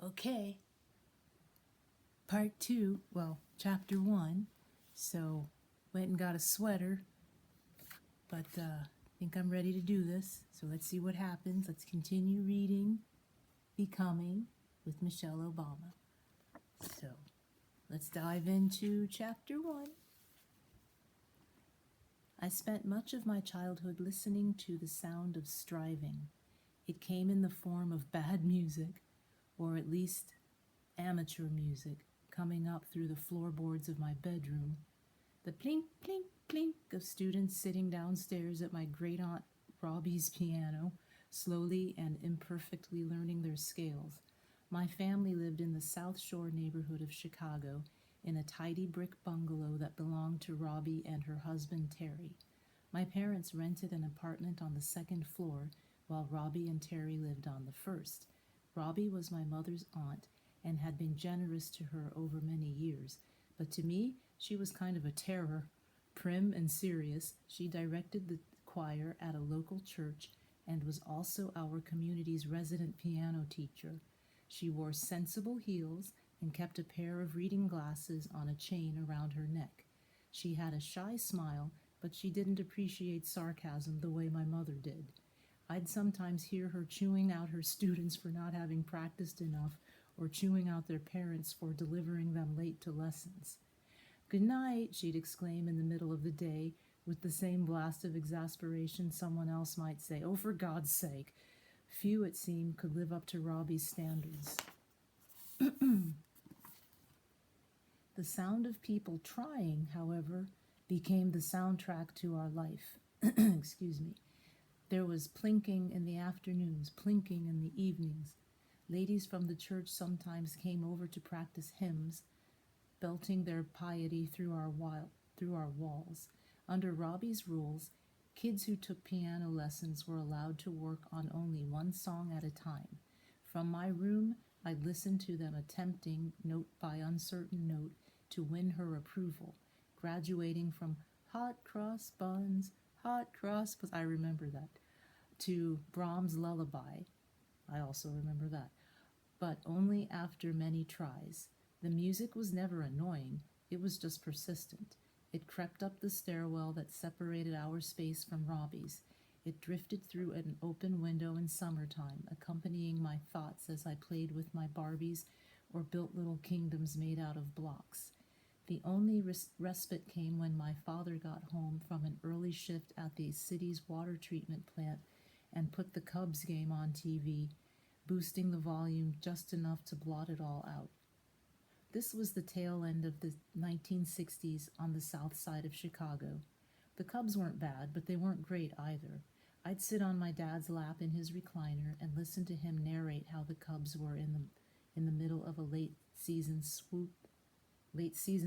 Okay, part two, well, chapter one. So, went and got a sweater, but I think I'm ready to do this. So, let's see what happens. Let's continue reading Becoming with Michelle Obama. So, let's dive into chapter one. I spent much of my childhood listening to the sound of striving. It came in the form of bad music, or at least amateur music, coming up through the floorboards of my bedroom. The plink, plink, plink of students sitting downstairs at my great aunt Robbie's piano, slowly and imperfectly learning their scales. My family lived in the South Shore neighborhood of Chicago in a tidy brick bungalow that belonged to Robbie and her husband Terry. My parents rented an apartment on the second floor while Robbie and Terry lived on the first. Robbie was my mother's aunt and had been generous to her over many years, but to me, she was kind of a terror. Prim and serious, she directed the choir at a local church and was also our community's resident piano teacher. She wore sensible heels and kept a pair of reading glasses on a chain around her neck. She had a shy smile, but she didn't appreciate sarcasm the way my mother did. I'd sometimes hear her chewing out her students for not having practiced enough or chewing out their parents for delivering them late to lessons. "Good night," she'd exclaim in the middle of the day with the same blast of exasperation someone else might say, "Oh, for God's sake." Few, it seemed, could live up to Robbie's standards. The sound of people trying, however, became the soundtrack to our life. Excuse me. There was plinking in the afternoons, plinking in the evenings. Ladies from the church sometimes came over to practice hymns, belting their piety through our walls. Under Robbie's rules, kids who took piano lessons were allowed to work on only one song at a time. From my room, I'd listen to them attempting, note by uncertain note, to win her approval, graduating from hot cross buns, I remember that, to Brahms' Lullaby. I also remember that, but only after many tries. The music was never annoying, it was just persistent. It crept up the stairwell that separated our space from Robbie's. It drifted through an open window in summertime, accompanying my thoughts as I played with my Barbies or built little kingdoms made out of blocks. The only respite came when my father got home from an early shift at the city's water treatment plant and put the Cubs game on TV, boosting the volume just enough to blot it all out. This was the tail end of the 1960s on the south side of Chicago. The Cubs weren't bad, but they weren't great either. I'd sit on my dad's lap in his recliner and listen to him narrate how the Cubs were in the middle of a late season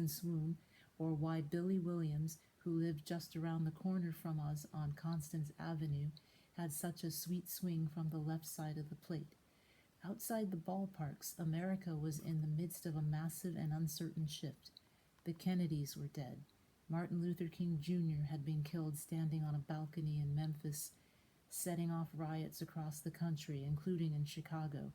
swoon, or why Billy Williams, who lived just around the corner from us on Constance Avenue, had such a sweet swing from the left side of the plate. Outside the ballparks, America was in the midst of a massive and uncertain shift. The Kennedys were dead. Martin Luther King Jr. had been killed standing on a balcony in Memphis, setting off riots across the country, including in Chicago.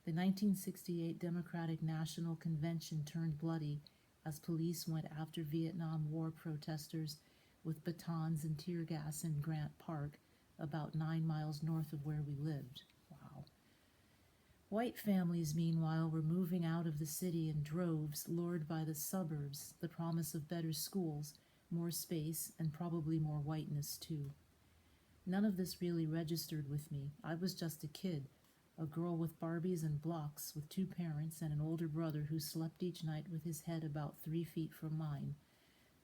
The 1968 Democratic National Convention turned bloody as police went after Vietnam War protesters with batons and tear gas in Grant Park, about 9 miles north of where we lived. Wow. White families, meanwhile, were moving out of the city in droves, lured by the suburbs, the promise of better schools, more space, and probably more whiteness, too. None of this really registered with me. I was just a kid, a girl with Barbies and blocks, with two parents and an older brother who slept each night with his head about 3 feet from mine.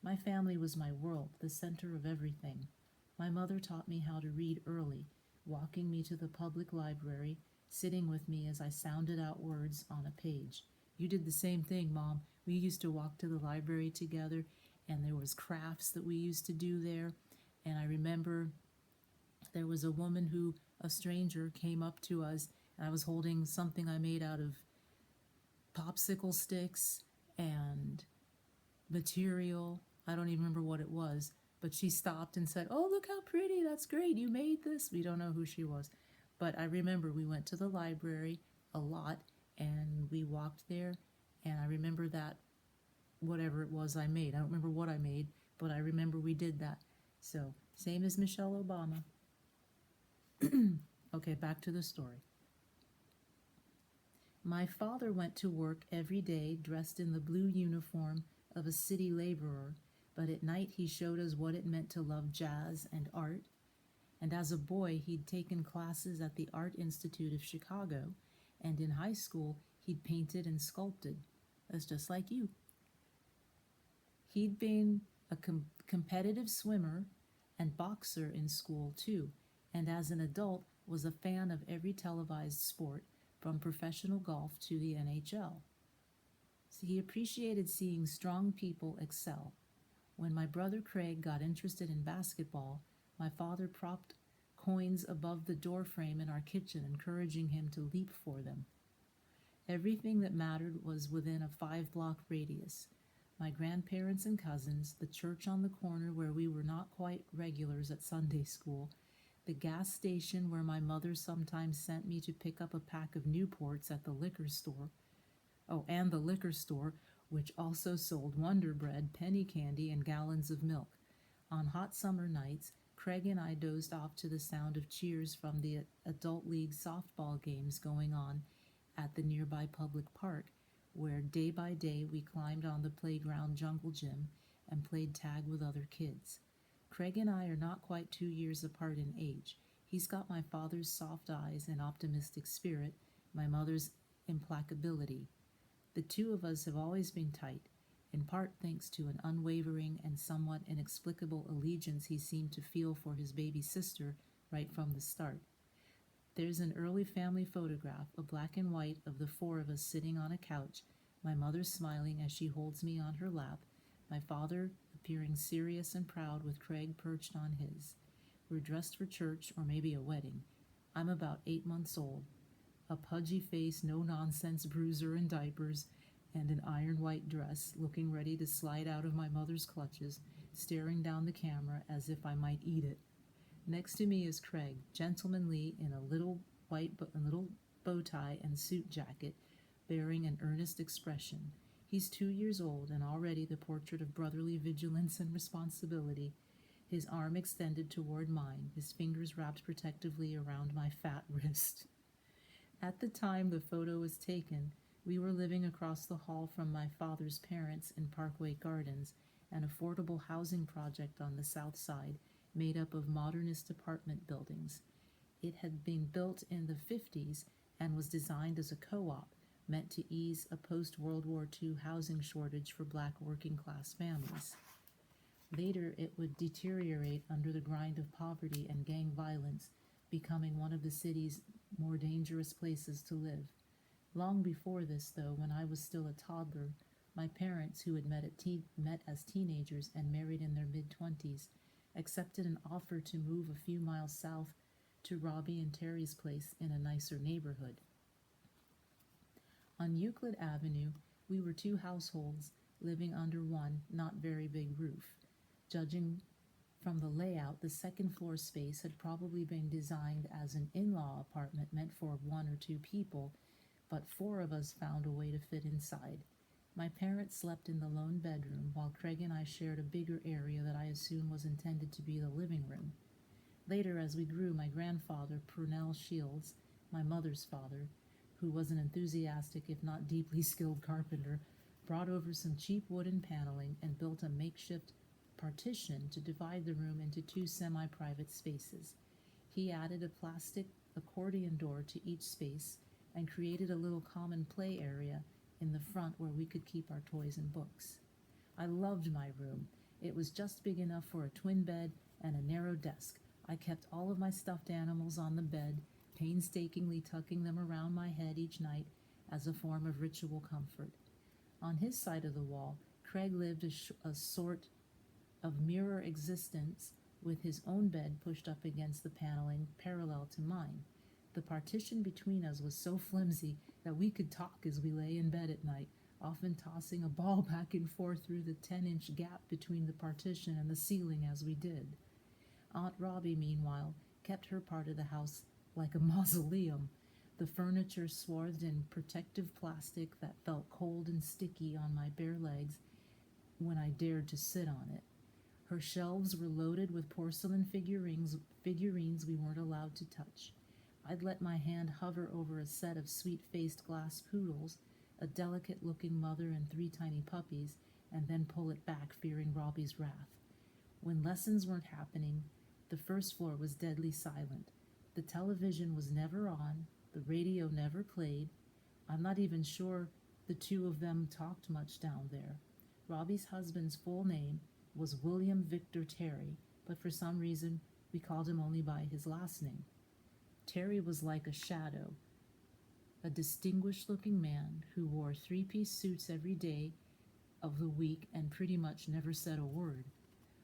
My family was my world, the center of everything. My mother taught me how to read early, walking me to the public library, sitting with me as I sounded out words on a page. You did the same thing, Mom. We used to walk to the library together, and there was crafts that we used to do there. And I remember there was a woman who, a stranger, came up to us, and I was holding something I made out of popsicle sticks and material. I don't even remember what it was, but she stopped and said, "Oh, look how pretty, that's great, you made this." We don't know who she was. But I remember we went to the library a lot, and we walked there, and I remember that whatever it was I made. I don't remember what I made, but I remember we did that. So, same as Michelle Obama. Okay, back to the story. My father went to work every day dressed in the blue uniform of a city laborer, but at night he showed us what it meant to love jazz and art. And as a boy, he'd taken classes at the Art Institute of Chicago, and in high school, he'd painted and sculpted. That's just like you. He'd been a competitive swimmer and boxer in school too, and as an adult was a fan of every televised sport, from professional golf to the NHL. So he appreciated seeing strong people excel. When my brother Craig got interested in basketball, my father propped coins above the door frame in our kitchen, encouraging him to leap for them. Everything that mattered was within a 5-block radius. My grandparents and cousins, the church on the corner where we were not quite regulars at Sunday school, the gas station where my mother sometimes sent me to pick up a pack of Newports at the liquor store. Oh, and the liquor store, which also sold Wonder Bread, penny candy, and gallons of milk. On hot summer nights, Craig and I dozed off to the sound of cheers from the Adult League softball games going on at the nearby public park, where day by day we climbed on the playground jungle gym and played tag with other kids. Craig and I are not quite 2 years apart in age. He's got my father's soft eyes and optimistic spirit, my mother's implacability. The two of us have always been tight, in part thanks to an unwavering and somewhat inexplicable allegiance he seemed to feel for his baby sister right from the start. There's an early family photograph, a black and white, of the four of us sitting on a couch, my mother smiling as she holds me on her lap, my father appearing serious and proud with Craig perched on his. We're dressed for church or maybe a wedding. I'm about 8 months old, a pudgy face, no-nonsense bruiser in diapers, and an iron white dress, looking ready to slide out of my mother's clutches, staring down the camera as if I might eat it. Next to me is Craig, gentlemanly in a little bow tie and suit jacket, bearing an earnest expression. He's 2 years old and already the portrait of brotherly vigilance and responsibility, his arm extended toward mine, his fingers wrapped protectively around my fat wrist. At the time the photo was taken, we were living across the hall from my father's parents in Parkway Gardens, an affordable housing project on the south side made up of modernist apartment buildings. It had been built in the 50s and was designed as a co-op, meant to ease a post-World War II housing shortage for black working-class families. Later, it would deteriorate under the grind of poverty and gang violence, becoming one of the city's more dangerous places to live. Long before this, though, when I was still a toddler, my parents, who had met as teenagers and married in their mid-20s, accepted an offer to move a few miles south to Robbie and Terry's place in a nicer neighborhood. On Euclid Avenue, we were two households living under one not very big roof. Judging from the layout, the second-floor space had probably been designed as an in-law apartment meant for 1 or 2 people, but 4 of us found a way to fit inside. My parents slept in the lone bedroom, while Craig and I shared a bigger area that I assume was intended to be the living room. Later, as we grew, my grandfather, Purnell Shields, my mother's father, who was an enthusiastic if not deeply skilled carpenter, brought over some cheap wooden paneling and built a makeshift partition to divide the room into 2 semi-private spaces. He added a plastic accordion door to each space and created a little common play area in the front where we could keep our toys and books. I loved my room. It was just big enough for a twin bed and a narrow desk. I kept all of my stuffed animals on the bed, painstakingly tucking them around my head each night as a form of ritual comfort. On his side of the wall, Craig lived a sort of mirror existence with his own bed pushed up against the paneling parallel to mine. The partition between us was so flimsy that we could talk as we lay in bed at night, often tossing a ball back and forth through the 10-inch gap between the partition and the ceiling as we did. Aunt Robbie, meanwhile, kept her part of the house like a mausoleum. the furniture swathed in protective plastic that felt cold and sticky on my bare legs when I dared to sit on it. Her shelves were loaded with porcelain figurines we weren't allowed to touch. I'd let my hand hover over a set of sweet-faced glass poodles, a delicate-looking mother and 3 tiny puppies, and then pull it back, fearing Robbie's wrath. When lessons weren't happening, the first floor was deadly silent. The television was never on, the radio never played. I'm not even sure the two of them talked much down there. Robbie's husband's full name was William Victor Terry, but for some reason we called him only by his last name. Terry was like a shadow, a distinguished-looking man who wore 3-piece suits every day of the week and pretty much never said a word.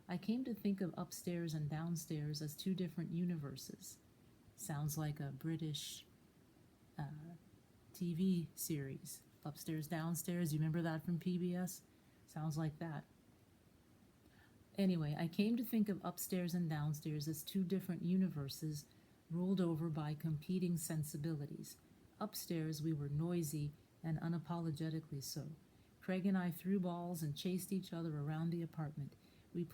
I came to think of upstairs and downstairs as 2 different universes. Sounds like a British TV series. Upstairs, downstairs. You remember that from PBS? Sounds like that. Anyway, I came to think of upstairs and downstairs as 2 different universes ruled over by competing sensibilities. Upstairs, we were noisy and unapologetically so. Craig and I threw balls and chased each other around the apartment. We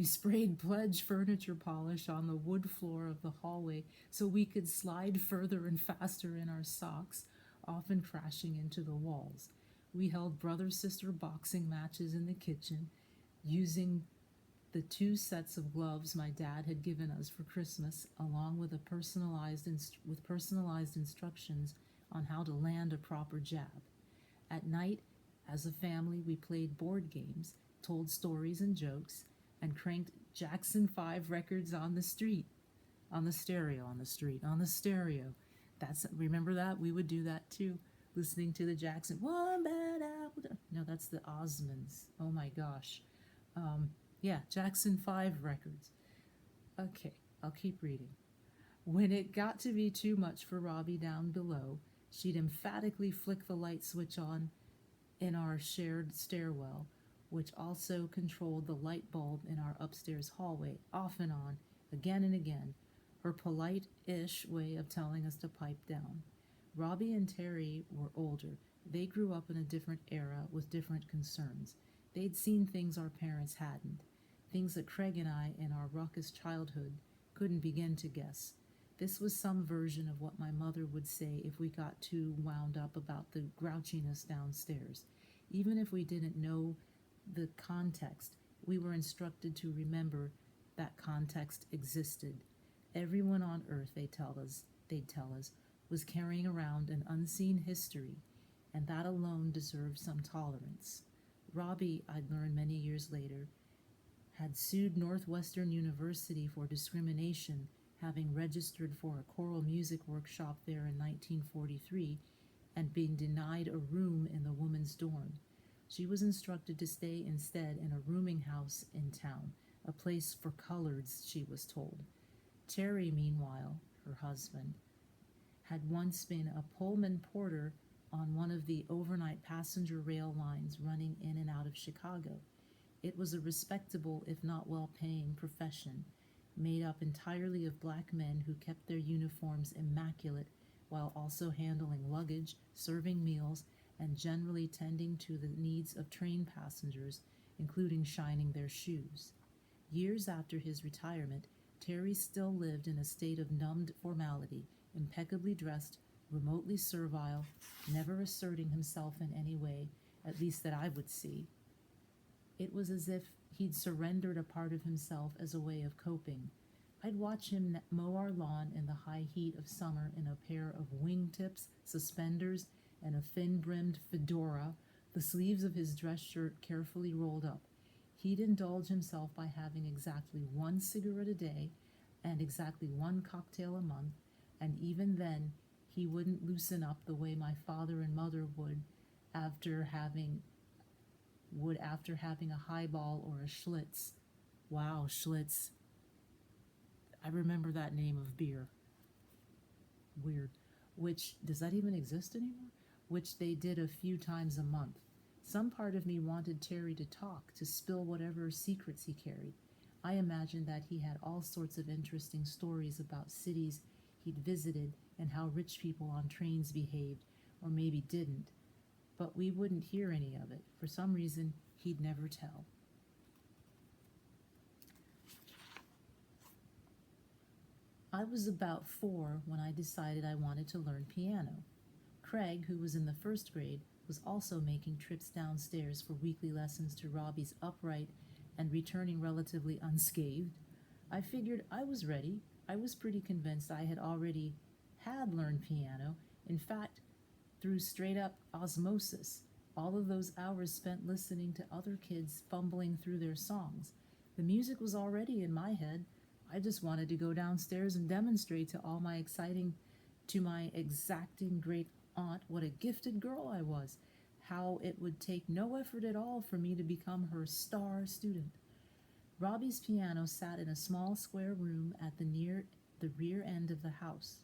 sprayed Pledge furniture polish on the wood floor of the hallway so we could slide further and faster in our socks, often crashing into the walls. We held brother-sister boxing matches in the kitchen, using the 2 sets of gloves my dad had given us for Christmas, along with personalized instructions on how to land a proper jab. At night, as a family, we played board games, told stories and jokes, and cranked Jackson 5 records on the stereo. Remember that? We would do that too, listening to the Jackson. One bad apple. No, that's the Osmonds. Oh my gosh. Jackson 5 records. Okay, I'll keep reading. When it got to be too much for Robbie down below, she'd emphatically flick the light switch on in our shared stairwell, which also controlled the light bulb in our upstairs hallway, off and on, again and again, her polite-ish way of telling us to pipe down. Robbie and Terry were older. They grew up in a different era with different concerns. They'd seen things our parents hadn't, things that Craig and I, in our raucous childhood, couldn't begin to guess. This was some version of what my mother would say if we got too wound up about the grouchiness downstairs. Even if we didn't know the context, we were instructed to remember that context existed. Everyone on earth, they'd tell us, was carrying around an unseen history, and that alone deserved some tolerance. Robbie, I'd learned many years later, had sued Northwestern University for discrimination, having registered for a choral music workshop there in 1943 and being denied a room in the women's dorm. She was instructed to stay instead in a rooming house in town, a place for coloreds, she was told. Terry, meanwhile, her husband, had once been a Pullman porter on one of the overnight passenger rail lines running in and out of Chicago. It was a respectable, if not well-paying, profession, made up entirely of black men who kept their uniforms immaculate while also handling luggage, serving meals, and generally tending to the needs of train passengers, including shining their shoes. Years after his retirement, Terry still lived in a state of numbed formality, impeccably dressed, remotely servile, never asserting himself in any way, at least that I would see. It was as if he'd surrendered a part of himself as a way of coping. I'd watch him mow our lawn in the high heat of summer in a pair of wingtips, suspenders, and a thin-brimmed fedora, the sleeves of his dress shirt carefully rolled up. He'd indulge himself by having exactly 1 cigarette a day and exactly 1 cocktail a month, and even then he wouldn't loosen up the way my father and mother would after having a highball or a Schlitz. Wow, Schlitz. I remember that name of beer. Weird. Which, does that even exist anymore? Which they did a few times a month. Some part of me wanted Terry to talk, to spill whatever secrets he carried. I imagined that he had all sorts of interesting stories about cities he'd visited and how rich people on trains behaved, or maybe didn't, but we wouldn't hear any of it. For some reason, he'd never tell. I was about 4 when I decided I wanted to learn piano. Craig, who was in the first grade, was also making trips downstairs for weekly lessons to Robbie's upright and returning relatively unscathed. I figured I was ready. I was pretty convinced I had learned piano. In fact, through straight up osmosis, all of those hours spent listening to other kids fumbling through their songs. The music was already in my head. I just wanted to go downstairs and demonstrate to my exacting great aunt what a gifted girl I was, how it would take no effort at all for me to become her star student. Robbie's piano sat in a small square room at the rear end of the house,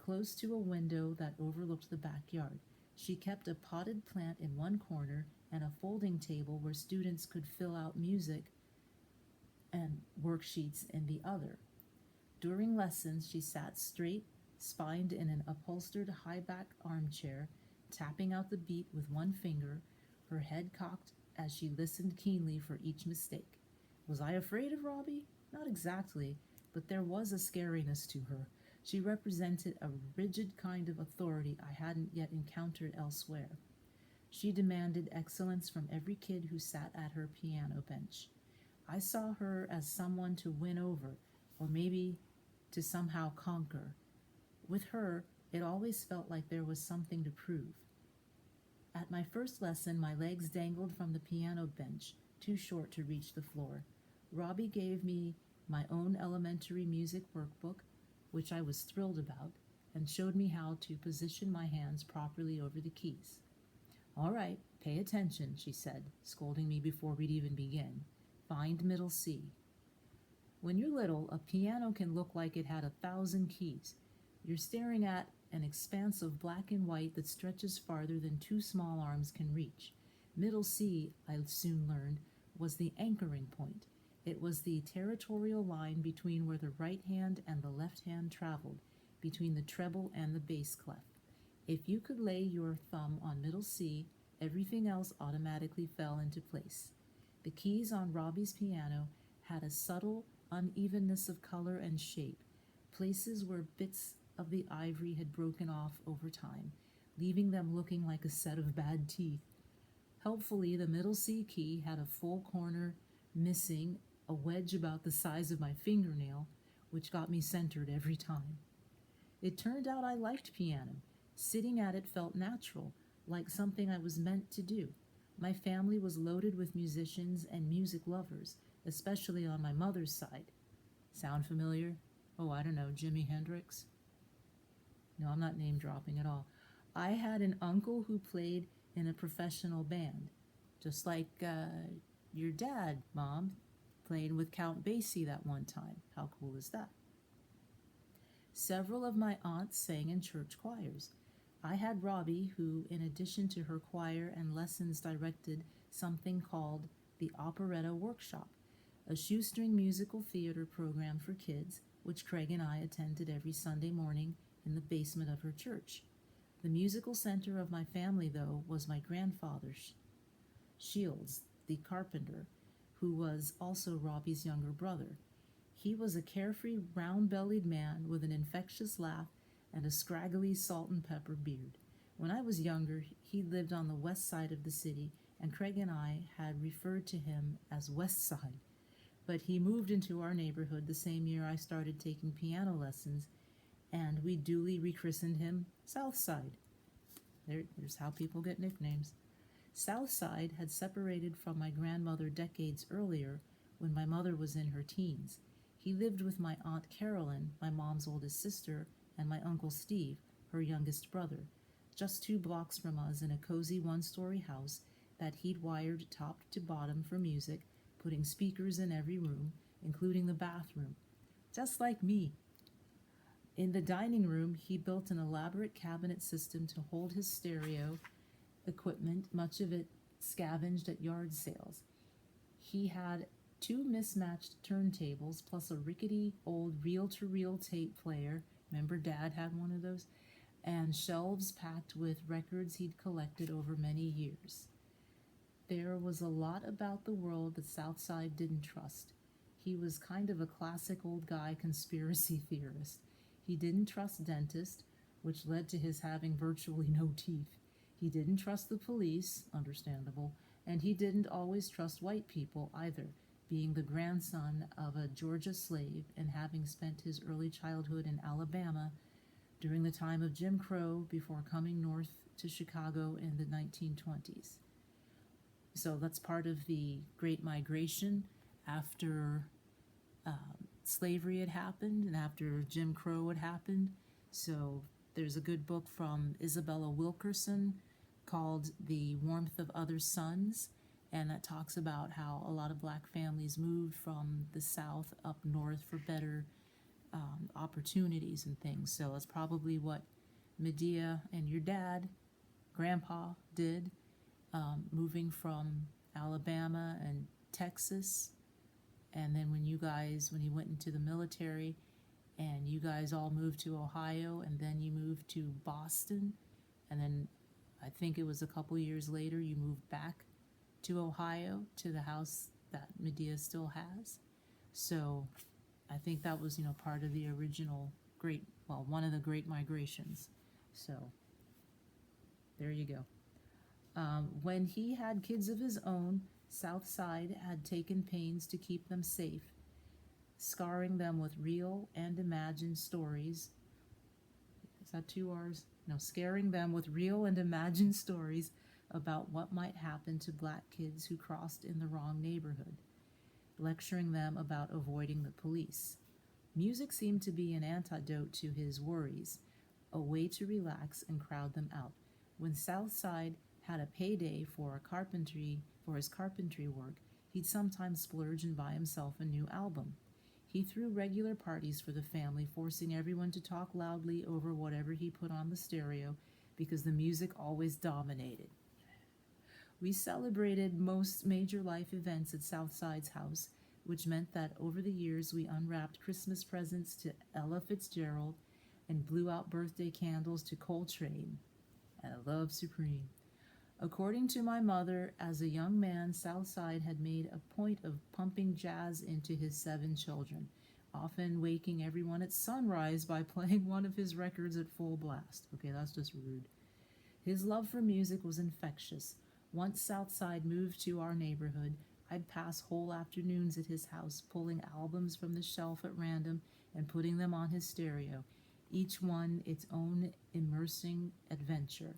close to a window that overlooked the backyard. She kept a potted plant in one corner and a folding table where students could fill out music and worksheets in the other. During lessons, she sat straight, spined in an upholstered high-back armchair, tapping out the beat with one finger, her head cocked as she listened keenly for each mistake. Was I afraid of Robbie? Not exactly, but there was a scariness to her. She represented a rigid kind of authority I hadn't yet encountered elsewhere. She demanded excellence from every kid who sat at her piano bench. I saw her as someone to win over, or maybe to somehow conquer. With her, it always felt like there was something to prove. At my first lesson, my legs dangled from the piano bench, too short to reach the floor. Robbie gave me my own elementary music workbook, which I was thrilled about, and showed me how to position my hands properly over the keys. "All right, pay attention," she said, scolding me before we'd even begin. "Find middle C." When you're little, a piano can look like it had 1,000 keys. You're staring at an expanse of black and white that stretches farther than 2 small arms can reach. Middle C, I soon learned, was the anchoring point. It was the territorial line between where the right hand and the left hand traveled, between the treble and the bass clef. If you could lay your thumb on middle C, everything else automatically fell into place. The keys on Robbie's piano had a subtle unevenness of color and shape, places where bits of the ivory had broken off over time, leaving them looking like a set of bad teeth. Helpfully, the middle C key had a full corner missing, a wedge about the size of my fingernail, which got me centered every time. It turned out I liked piano. Sitting at it felt natural, like something I was meant to do. My family was loaded with musicians and music lovers, especially on my mother's side. Sound familiar? Oh, I don't know, Jimi Hendrix? No, I'm not name dropping at all. I had an uncle who played in a professional band, just like your dad, Mom, played with Count Basie that one time. How cool is that? Several of my aunts sang in church choirs. I had Robbie, who, in addition to her choir and lessons, directed something called the Operetta Workshop, a shoestring musical theater program for kids, which Craig and I attended every Sunday morning in the basement of her church. The musical center of my family, though, was my grandfather, Shields, the carpenter, who was also Robbie's younger brother. He was a carefree, round-bellied man with an infectious laugh and a scraggly salt and pepper beard. When I was younger, he lived on the west side of the city, and Craig and I had referred to him as West Side. But he moved into our neighborhood the same year I started taking piano lessons, and we duly rechristened him South Side. There's how people get nicknames. South Side had separated from my grandmother decades earlier when my mother was in her teens. He lived with my Aunt Carolyn, my mom's oldest sister, and my Uncle Steve, her youngest brother, just 2 blocks from us in a cozy 1-story house that he'd wired top to bottom for music, putting speakers in every room, including the bathroom. Just like me. In the dining room, he built an elaborate cabinet system to hold his stereo equipment, much of it scavenged at yard sales. He had 2 mismatched turntables, plus a rickety old reel-to-reel tape player. Remember Dad had one of those? And shelves packed with records he'd collected over many years. There was a lot about the world that Southside didn't trust. He was kind of a classic old guy conspiracy theorist. He didn't trust dentists, which led to his having virtually no teeth. He didn't trust the police, understandable, and he didn't always trust white people either, being the grandson of a Georgia slave and having spent his early childhood in Alabama during the time of Jim Crow before coming north to Chicago in the 1920s. So that's part of the Great Migration after slavery had happened and after Jim Crow had happened. So there's a good book from Isabella Wilkerson called The Warmth of Other Suns, and that talks about how a lot of black families moved from the South up north for better opportunities and things. So that's probably what Medea and your dad, Grandpa, did, moving from Alabama and Texas. And then when he went into the military and you guys all moved to Ohio, and then you moved to Boston, and then I think it was a couple years later you moved back to Ohio to the house that Medea still has. So I think that was, part of the original one of the great migrations. So there you go. When he had kids of his own, Southside had taken pains to keep them safe, scarring them with real and imagined stories. Is that 2 R's? No, scaring them with real and imagined stories about what might happen to black kids who crossed in the wrong neighborhood, lecturing them about avoiding the police. Music seemed to be an antidote to his worries, a way to relax and crowd them out. When Southside had a payday for his carpentry work, he'd sometimes splurge and buy himself a new album. He threw regular parties for the family, forcing everyone to talk loudly over whatever he put on the stereo because the music always dominated. We celebrated most major life events at Southside's house, which meant that over the years we unwrapped Christmas presents to Ella Fitzgerald and blew out birthday candles to Coltrane and a Love Supreme. According to my mother, as a young man, Southside had made a point of pumping jazz into his 7 children, often waking everyone at sunrise by playing one of his records at full blast. Okay, that's just rude. His love for music was infectious. Once Southside moved to our neighborhood, I'd pass whole afternoons at his house, pulling albums from the shelf at random and putting them on his stereo, each one its own immersing adventure.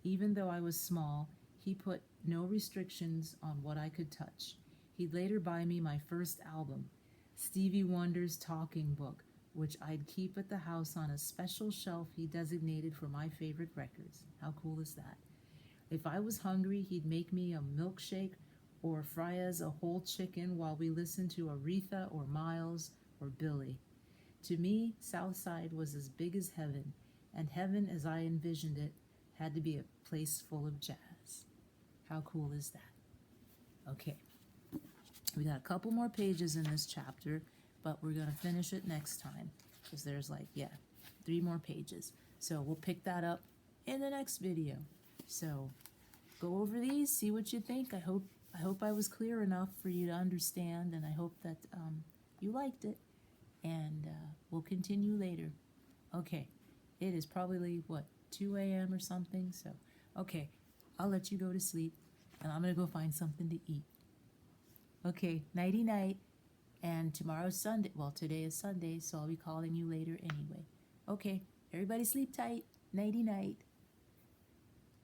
Even though I was small, he put no restrictions on what I could touch. He'd later buy me my first album, Stevie Wonder's Talking Book, which I'd keep at the house on a special shelf he designated for my favorite records. How cool is that? If I was hungry, he'd make me a milkshake or fry us a whole chicken while we listened to Aretha or Miles or Billy. To me, Southside was as big as heaven, and heaven as I envisioned it had to be a place full of jazz. How cool is that? Okay, we got a couple more pages in this chapter, but we're going to finish it next time because there's 3 more pages. So we'll pick that up in the next video. So go over these, see what you think. I hope I was clear enough for you to understand, and I hope that you liked it. And we'll continue later. Okay, it is probably 2 a.m. or something. So, okay, I'll let you go to sleep, and I'm gonna go find something to eat. Okay, nighty night. And tomorrow's Sunday. Well, today is Sunday, so I'll be calling you later anyway. Okay, everybody sleep tight. Nighty night.